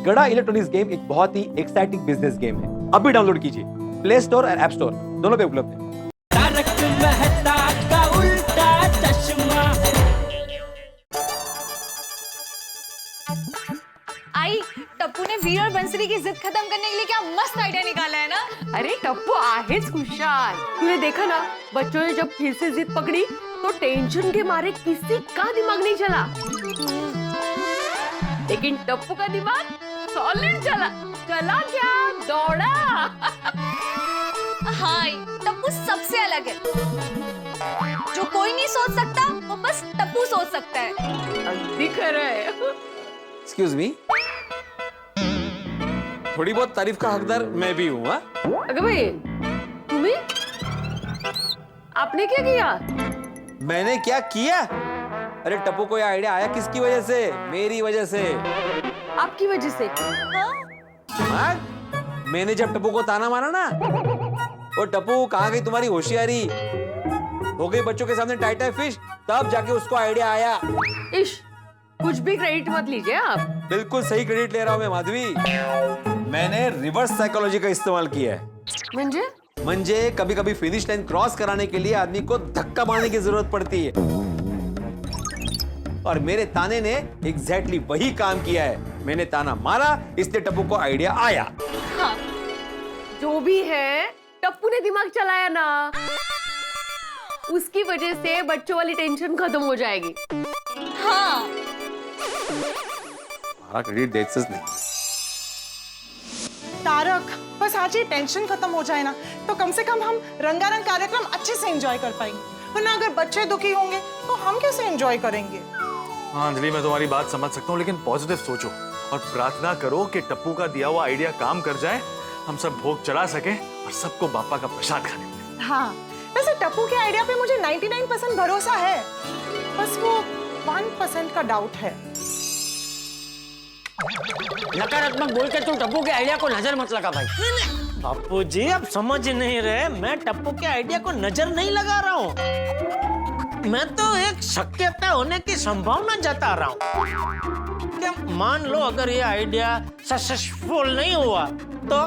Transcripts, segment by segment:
गड़ा electronics game एक बहुत ही एक्साइटिंग बिजनेस गेम है। अभी डाउनलोड कीजिए, प्ले स्टोर और ऐप स्टोर दोनों पे उपलब्ध है। तारक मेहता का उल्टा चश्मा। आई, टप्पू ने वीर और बंसरी की जिद खत्म करने के लिए क्या मस्त आइडिया निकाला है ना। अरे टप्पू आहेच खुशाल। तूने देखा ना, बच्चों ने जब फिर से जिद पकड़ी तो टेंशन के मारे किसी का दिमाग नहीं चला, लेकिन टप्पू का दिमाग सॉलिड चला। चला क्या, दौड़ा। हाँ, टप्पू सबसे अलग है। जो कोई नहीं सोच सकता वो बस टप्पू सोच सकता है। दिख रहा है। एक्सक्यूज मी, थोड़ी बहुत तारीफ का हकदार मैं भी हूँ। अगर भाई तुम्हें, आपने क्या किया? मैंने क्या किया? अरे टप्पू को यह आइडिया आया किसकी वजह से? मेरी वजह से। आपकी वजह से? हाँ? मैंने जब टप्पू को ताना मारा ना, वो टप्पू कहाँ गई तुम्हारी होशियारी, हो गई बच्चों के सामने टाइट फिश, तब जाके उसको आइडिया आया। इश, कुछ भी क्रेडिट मत लीजिए आप। बिल्कुल सही क्रेडिट ले रहा हूँ मैं माधवी। मैंने रिवर्स साइकोलॉजी का इस्तेमाल किया है। म्हणजे कभी कभी फिनिश लाइन क्रॉस कराने के लिए आदमी को धक्का मारने की जरूरत पड़ती है, और मेरे ताने ने एग्जैक्टली वही काम किया है। मैंने ताना मारा, इसलिए टप्पू को आइडिया आया। हाँ। जो भी है, टप्पू ने दिमाग चलाया ना, उसकी वजह से बच्चों वाली टेंशन खत्म हो जाएगी। हाँ। हमारा क्रेडिट देते नहीं। तारक, बस आज ये टेंशन खत्म हो जाए ना, तो कम से कम हम रंगारंग कार्यक्रम अच्छे से एंजॉय कर पाएंगे। वरना अगर बच्चे दुखी होंगे तो हम कैसे एंजॉय करेंगे? हाँ अंजलि, मैं तुम्हारी बात समझ सकता हूँ, लेकिन पॉजिटिव सोचो और प्रार्थना करो कि टप्पू का दिया हुआ आइडिया काम कर जाए, हम सब भोग चढ़ा सकें और सबको बापा का प्रसाद खाने मिले। हाँ, वैसे टप्पू के आइडिया पे मुझे 99% भरोसा है, बस वो 1% का डाउट है। नकारात्मक बोल के तू टप्पू के आइडिया को नजर मत लगा भाई। बापू जी आप समझ नहीं रहे, मैं टप्पू के आइडिया को नजर नहीं लगा रहा हूँ, मैं तो एक शक्यता होने की संभावना जता रहा हूँ। क्या मान लो अगर ये आइडिया सक्सेसफुल नहीं हुआ तो,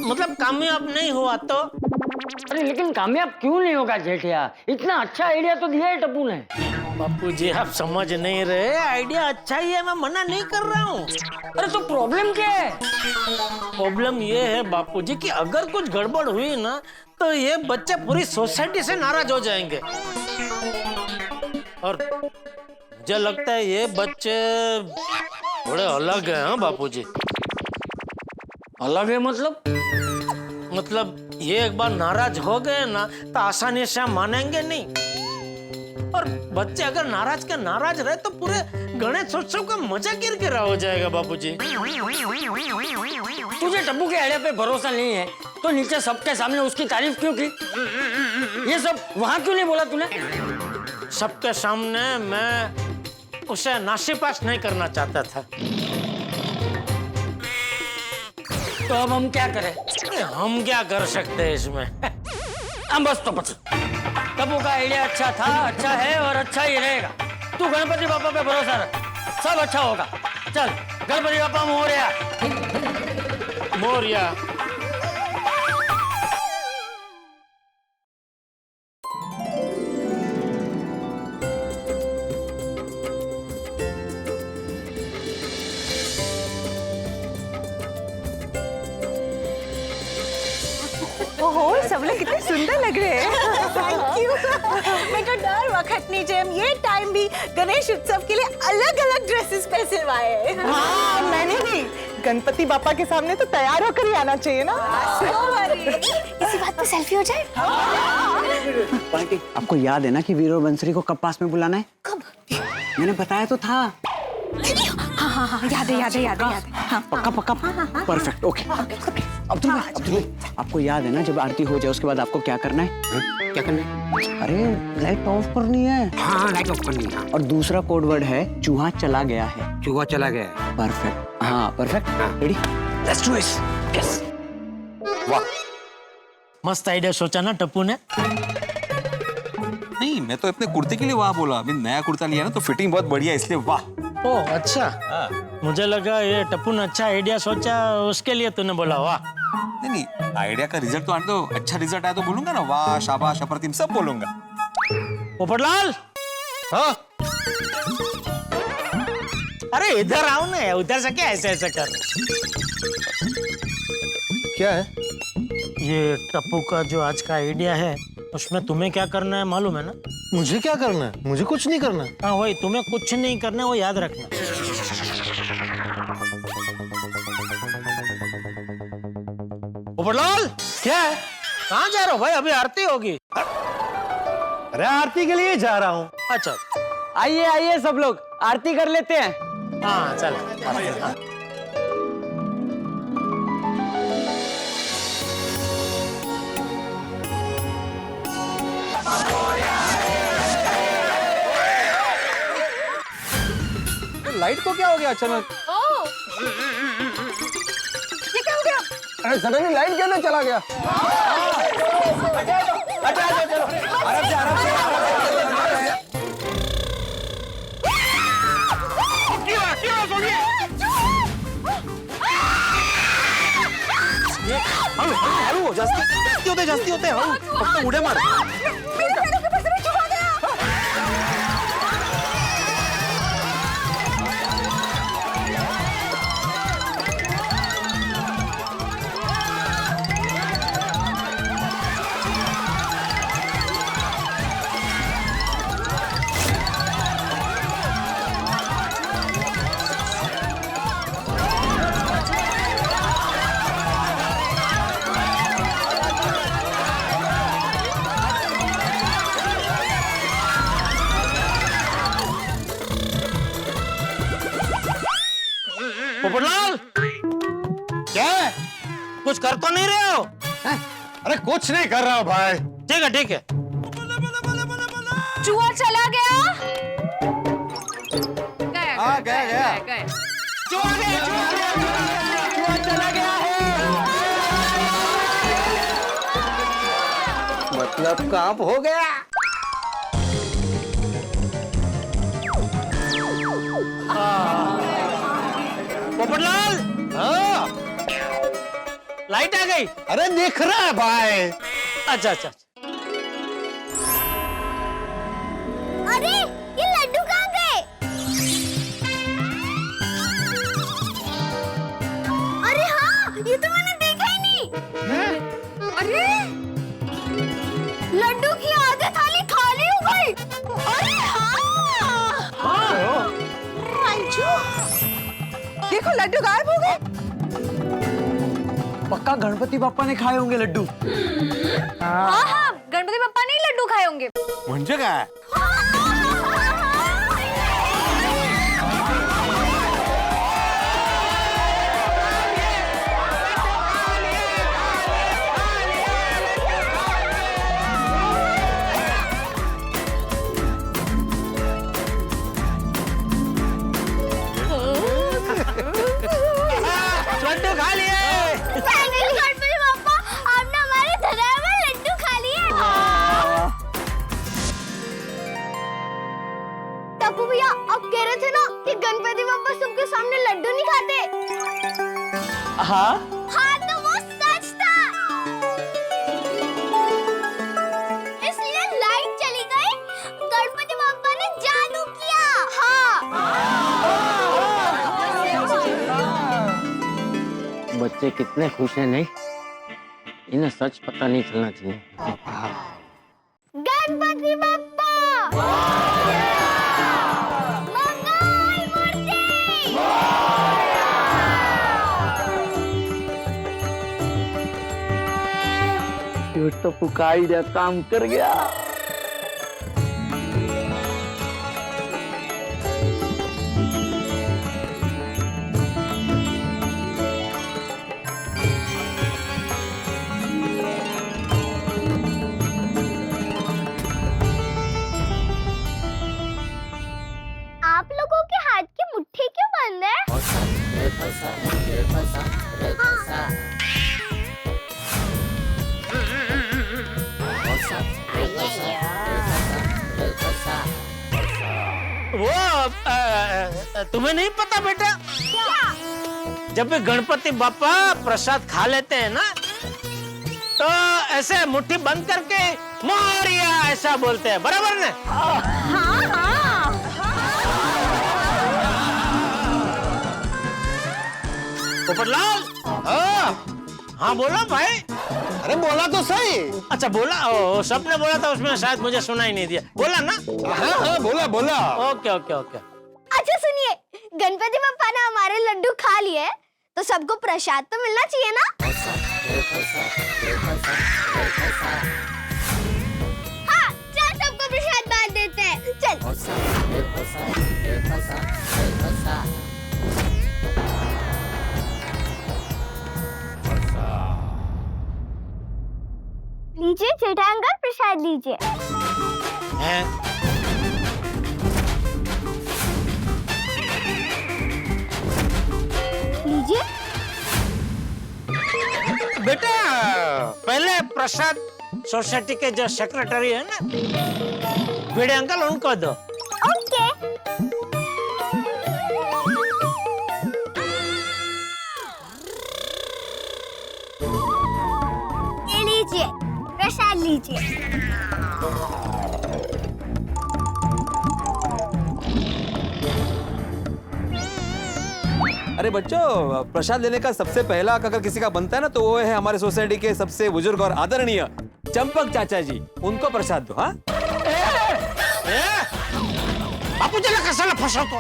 मतलब कामयाब नहीं हुआ तो? अरे लेकिन कामयाब क्यों नहीं होगा जेठिया? इतना अच्छा आइडिया तो दिया है टप्पू ने। बापू जी आप समझ नहीं रहे, आइडिया अच्छा ही है, मैं मना नहीं कर रहा हूँ। अरे तो प्रॉब्लम क्या है? प्रॉब्लम ये है बापू जी कि अगर कुछ गड़बड़ हुई ना तो ये बच्चे पूरी सोसाइटी से नाराज हो जाएंगे, और मुझे लगता है ये बच्चे थोड़े अलग हैं। हाँ बापू जी, अलग है मतलब? मतलब ये एक बार नाराज हो गए ना तो आसानी से हम मानेंगे नहीं, और बच्चे अगर नाराज के नाराज रहे तो पूरे गणेश उत्सव का मजा किरकिरा हो जाएगा। बाबूजी तुझे टप्पू के आइडिया पे भरोसा नहीं है तो नीचे सबके सामने उसकी तारीफ क्यों की? ये सब वहां क्यों नहीं बोला तूने? सबके सामने मैं उसे नासीपास नहीं करना चाहता था। तो अब हम क्या करें? हम क्या कर सकते हैं इसमें? हम बस तो बस, टप्पू का आइडिया अच्छा था, अच्छा है और अच्छा ही रहेगा। तू गणपति बापा पे भरोसा रख, सब अच्छा होगा। चल गणपति बापा मोरया। मोरया। ओहो, सब लोग कितने सुंदर लग रहे हैं। Thank you. मैं तो डर वक्त नहीं जैम, ये टाइम भी गणेश उत्सव के लिए अलग-अलग ड्रेसेस पे सिलवाए हैं। हाँ, मैंने नहीं, गणपति बापा के सामने तो तैयार होकर ही आना चाहिए ना। इसी बात पे सेल्फी हो जाए। पार्टी, आपको याद है ना कि वीर और बंसरी को कब पास में बुलाना है? कब? मैंने बताया तो था। हाँ, याद है। हाँ, पक्का। Perfect, okay. अब्दुल भाई, आपको याद है ना जब आरती हो जाए उसके बाद आपको क्या करना है? क्या करना है? अरे लाइट ऑफ करनी है। हाँ, लाइट ऑफ करनी है। और दूसरा कोड वर्ड है चूहा चला गया है। चूहा चला गया है। परफेक्ट, हाँ perfect. Ready? Let's do this. Yes. वाह, मस्त आइडिया सोचा ना टप्पू ने। नहीं, मैं तो अपने कुर्ते के लिए वाह बोला। अभी नया कुर्ता लिया ना तो फिटिंग बहुत बढ़िया, इसलिए वाह। ओह अच्छा, मुझे लगा ये टप्पू ने अच्छा आइडिया सोचा उसके लिए तूने बोला वाह। नहीं नहीं, आइडिया का रिजल्ट तो आने दो। अच्छा रिजल्ट आया तो बोलूंगा ना, वाह शाबाश अप्रतिम सब बोलूंगा। पोपटलाल, हाँ अरे इधर आओ ना, उधर से क्या ऐसे ऐसे कर। क्या है? ये टप्पू का जो आज का आइडिया है उसमें तुम्हें क्या करना है मालूम है ना? मुझे क्या करना है? मुझे कुछ नहीं करना। हाँ वही, तुम्हें कुछ नहीं करना है, वो याद रखना। पोपटलाल, क्या है? कहाँ जा रहे हो भाई? अभी आरती होगी। अरे आरती के लिए जा रहा हूँ। अच्छा, आइए आइए सब लोग आरती कर लेते हैं। हाँ चल। लाइट को क्या हो गया अचानक? ये क्या हो गया? अरे सडनली लाइट क्यों नहीं चला गया? हळू जास्ती होते हळू, फक्त उड्या मार। मेरे पैरों के ऊपर से भी छुपा गया। पोपटलाल, क्या है? कुछ कर तो नहीं रहे हो? अरे कुछ नहीं कर रहा हूँ भाई। ठीक है ठीक है। चूहा चला गया। गया। चूहा चला गया है। मतलब काम हो गया। पोपटलाल, हाँ लाइट आ गई। अरे दिख रहा है भाई। अच्छा अच्छा। अरे ये लड्डू कहाँ गए? अरे हाँ, ये तो मैंने देखा ही नहीं। अरे लड्डू की आधी थाली खाली हो गई। अरे हाँ, देखो लड्डू गायब हो गए। पक्का गणपति बाप्पा ने खाए होंगे लड्डू। हाँ हाँ, गणपति बप्पा ने ही लड्डू खाए होंगे। म्हणजे काय? लड्डू खा लिए। गणपति बप्पा, आपने हमारे धरा में लड्डू खा लिए। टप्पू भैया, आप कह रहे थे ना कि गणपति बप्पा सबके सामने लड्डू नहीं खाते। हाँ हाँ तो वो सच था। इसलिए लाइट चली गई, गणपति बप्पा ने जादू किया। बच्चे कितने खुश हैं नहीं, इन्हें सच पता नहीं चलना चाहिए। गणपति बप्पा मंगल मूर्ति। तो पुकार दिया, काम कर गया। आप लोगों के हाथ की मुट्ठी क्यों बंद है? वो तुम्हें नहीं पता बेटा? जब भी गणपति बापा प्रसाद खा लेते हैं ना, तो ऐसे मुट्ठी बंद करके मोरिया ऐसा बोलते हैं, बराबर ने? पोपटलाल, हाँ बोला भाई। अरे बोला तो सही। अच्छा बोला, ओ सबने बोला था, उसमें शायद मुझे सुना ही नहीं दिया। बोला ना? हाँ हाँ बोला बोला। Okay okay okay. अच्छा सुनिए, गणपति बप्पा ने हमारे लड्डू खा लिए, तो सबको प्रसाद तो मिलना चाहिए ना? हाँ, चल सबको प्रसाद बांट देते हैं, चल। लीजिए जेठा अंकल, प्रसाद लीजिए। हैं? लीजिए। बेटा पहले प्रसाद सोसाइटी के जो सेक्रेटरी है ना, भिड़े अंकल, उनको दो। ओके। ये लीजिए, प्रसाद लीजिए। अरे बच्चों, प्रसाद लेने का सबसे पहला हक अगर किसी का बनता है ना, तो वो है हमारे सोसाइटी के सबसे बुजुर्ग और आदरणीय चंपक चाचा जी। उनको प्रसाद दो। हाँ बापू चला कसाला फंसा तो।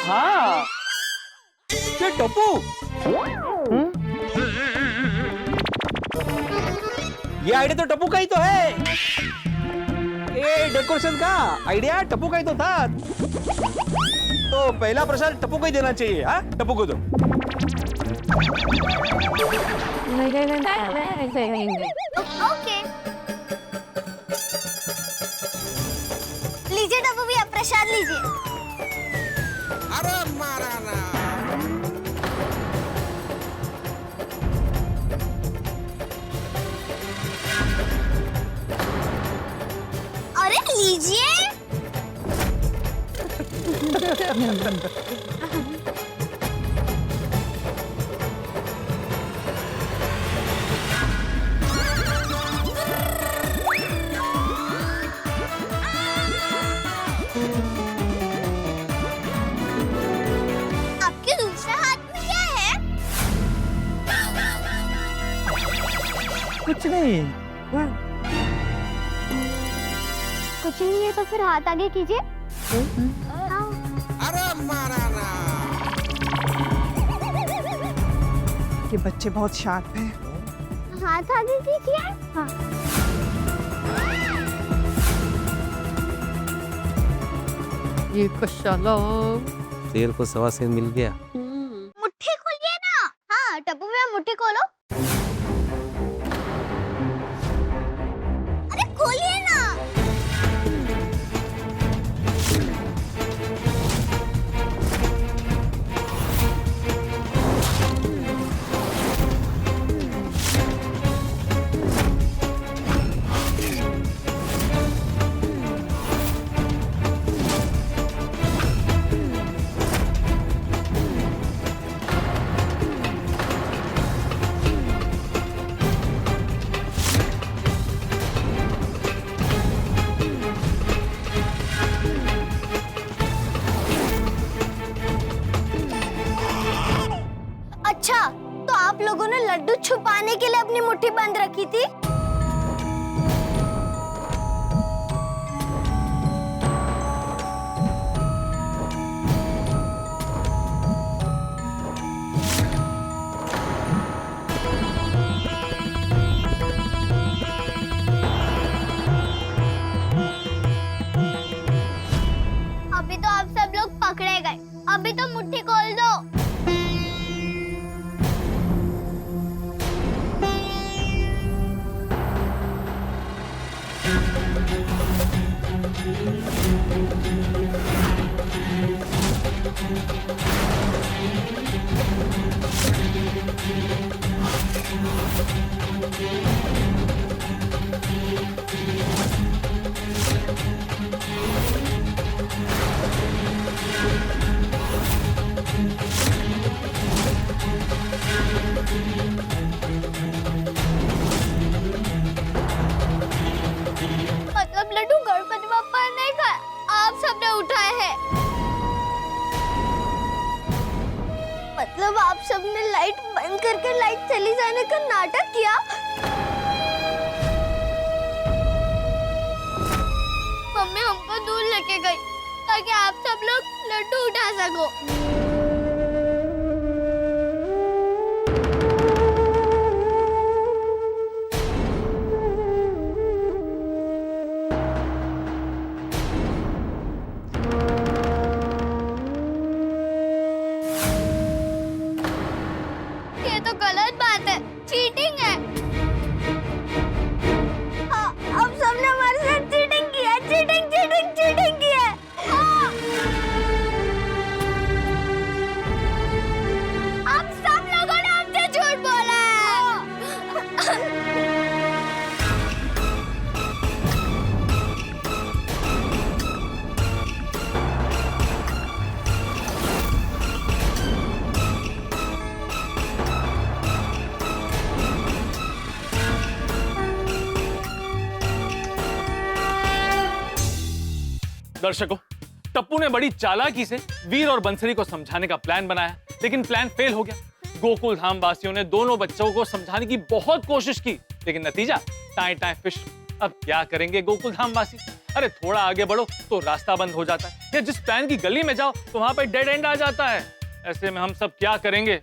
हाँ, ये टप्पू, ये आइडिया तो टप्पू का ही तो है। ये डेकोरेशन का आइडिया टप्पू का ही तो था। तो पहला प्रसाद टप्पू को ही देना चाहिए। हाँ, टप्पू को दो। ओके। लीजिए टप्पू भैया, प्रसाद लीजिए। अरे लीजिए। आपके दूसरे हाथ में क्या है? कुछ नहीं। कुछ नहीं है तो फिर हाथ आगे कीजिए। ये बच्चे बहुत शार्प हैं। हाथ आगे कीजिए। हाँ। ये कशाला। शेर को सवा शेर मिल गया। मुट्ठी खोलिए ना। हाँ टप्पू भैया, मुट्ठी खोलो। अरे खोलिए ना। अच्छा, तो आप लोगों ने लड्डू छुपाने के लिए अपनी मुट्ठी बंद रखी थी? अभी तो आप सब लोग पकड़े गए, अभी तो मुट्ठी खोल दो। मतलब आप सबने लाइट बंद करके लाइट चली जाने का नाटक किया? मम्मी हमको दूर लेके गई ताकि आप सब लोग लड्डू उठा सको। ये तो गलत बात है, चीटिंग है। अब सबने हमारे साथ चीटिंग की है, चीटिंग की है। आप सब लोगों ने हमसे झूठ बोला है। दर्शकों, टप्पू ने बड़ी चालाकी से वीर और बंसरी को समझाने का प्लान बनाया, लेकिन प्लान फेल हो गया। गोकुल धाम वासियों ने दोनों बच्चों को समझाने की बहुत कोशिश की, लेकिन नतीजा टाई टाई फिश। अब क्या करेंगे गोकुल धाम वासी? अरे थोड़ा आगे बढ़ो तो रास्ता बंद हो जाता है, या जिस प्लान की गली में जाओ तो वहां पर डेड एंड आ जाता है। ऐसे में हम सब क्या करेंगे?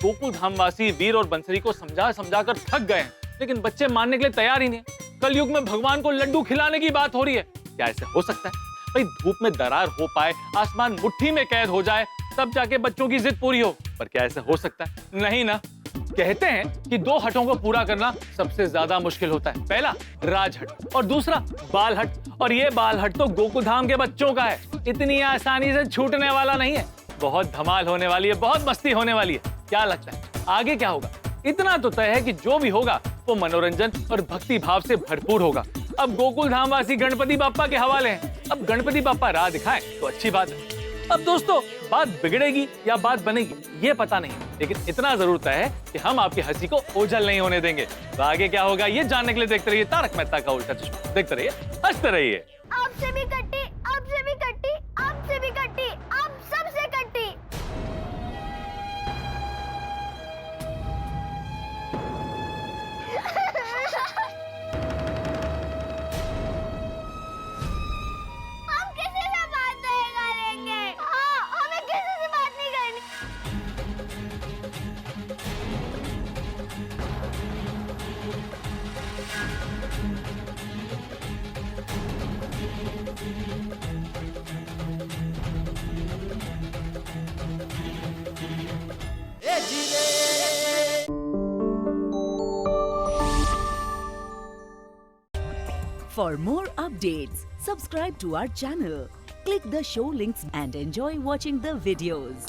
गोकुल धाम वासी वीर और बंसरी को समझा समझा कर थक गए, लेकिन बच्चे मानने के लिए तैयार ही नहीं। कलयुग में भगवान को लड्डू खिलाने की बात हो रही है, क्या ऐसे हो सकता है? भाई धूप में दरार हो पाए, आसमान मुट्ठी में कैद हो जाए, तब जाके बच्चों की जिद पूरी हो। पर क्या ऐसा हो सकता है? नहीं ना। कहते हैं कि दो हटों को पूरा करना सबसे ज्यादा मुश्किल होता है। पहला राजहट और दूसरा बालहट, और ये बालहट तो गोकुल धाम के बच्चों का है। इतनी आसानी से छूटने वाला नहीं है। बहुत धमाल होने वाली है, बहुत मस्ती होने वाली है। क्या लगता है आगे क्या होगा? इतना तो तय है कि जो भी होगा वो मनोरंजन और भक्ति भाव से भरपूर होगा। अब गोकुल धामवासी गणपति बाप्पा के हवाले हैं। अब गणपति बाप्पा राह दिखाएं तो अच्छी बात है। अब दोस्तों, बात बिगड़ेगी या बात बनेगी ये पता नहीं, लेकिन इतना जरूर तय है कि हम आपकी हंसी को ओझल नहीं होने देंगे। तो आगे क्या होगा ये जानने के लिए देखते रहिए तारक मेहता का उल्टा चश्मा। देखते रहिए, हंसते रहिए। आपसे भी कट्टी, आपसे भी कट्टी, आपसे भी कट्टी, आप सबसे कट्टी। हम किसी से बात नहीं करेंगे। हाँ, हमें किसी से बात नहीं करनी। For more updates, subscribe to our channel, click the show links and enjoy watching the videos.